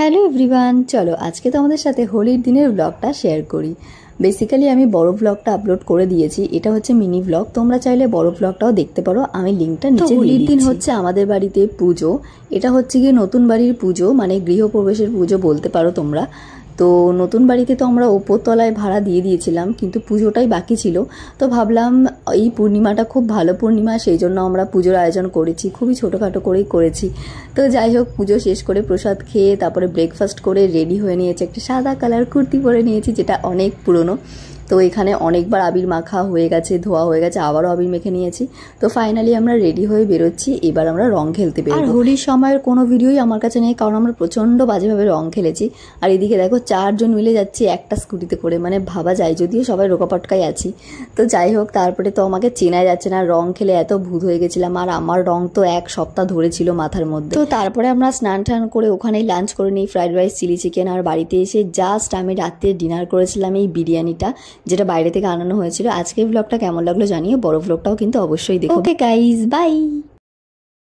Hello everyone, চলো আজকে তোমাদের সাথে হোলির দিনের ব্লগটা শেয়ার করি। বেসিক্যালি আমি বড় ব্লগটা আপলোড করে দিয়েছি, এটা হচ্ছে মিনি ব্লগ। তোমরা চাইলে বড় ব্লগটাও দেখতে পারো, আমি লিঙ্কটা নিচে দিয়ে দিচ্ছি। হোলির দিন হচ্ছে আমাদের বাড়িতে পুজো, এটা হচ্ছে গিয়ে নতুন বাড়ির পুজো, মানে গৃহপ্রবেশের পুজো বলতে পারো তোমরা। তো নতুন বাড়িতে তো আমরা ওপরতলায় ভাড়া দিয়ে দিয়েছিলাম, কিন্তু পুজোটাই বাকি ছিল। তো ভাবলাম এই পূর্ণিমাটা খুব ভালো পূর্ণিমা, সেই জন্য আমরা পুজোর আয়োজন করেছি, খুবই ছোটোখাটো করেই করেছি। তো যাই হোক, পুজো শেষ করে প্রসাদ খেয়ে তারপরে ব্রেকফাস্ট করে রেডি হয়ে নিয়েছি। একটা সাদা কালার কুর্তি পরে নিয়েছি, যেটা অনেক পুরনো। তো এখানে অনেকবার আবির মাখা হয়ে গেছে, ধোয়া হয়ে গেছে, আবারও আবির মেখে নিয়েছি। তো ফাইনালি আমরা রেডি হয়ে বেরোচ্ছি, এবার আমরা রং খেলতে বেরোবো। আর হোলির সময়ের কোনো ভিডিওই আমার কাছে নেই, কারণ আমরা প্রচণ্ড বাজেভাবে রং খেলেছি। আর এদিকে দেখো 4 জন মিলে যাচ্ছি একটা স্কুটিতে করে, মানে ভাবা যায়, যদিও সবাই রোকাপটকাই আছি। তো যাই হোক, তারপরে তো আমাকে চেনাই যাচ্ছে না, রং খেলে এত ভূত হয়ে গেছিলাম। আর আমার রং তো 1 সপ্তাহ ধরে ছিল মাথার মধ্যে। তো তারপরে আমরা স্নান টান করে ওখানেই লাঞ্চ করে নিই, ফ্রাইড রাইস, চিলি চিকেন। আর বাড়িতে এসে জাস্ট আমি রাত্রে ডিনার করেছিলাম এই বিরিয়ানিটা, যেটা বাইরে থেকে আনানো হয়েছিল। আজকের ব্লগটা কেমন লাগলো জানিও, বড় ব্লগটাও কিন্তু অবশ্যই দেখো। Okay guys, by.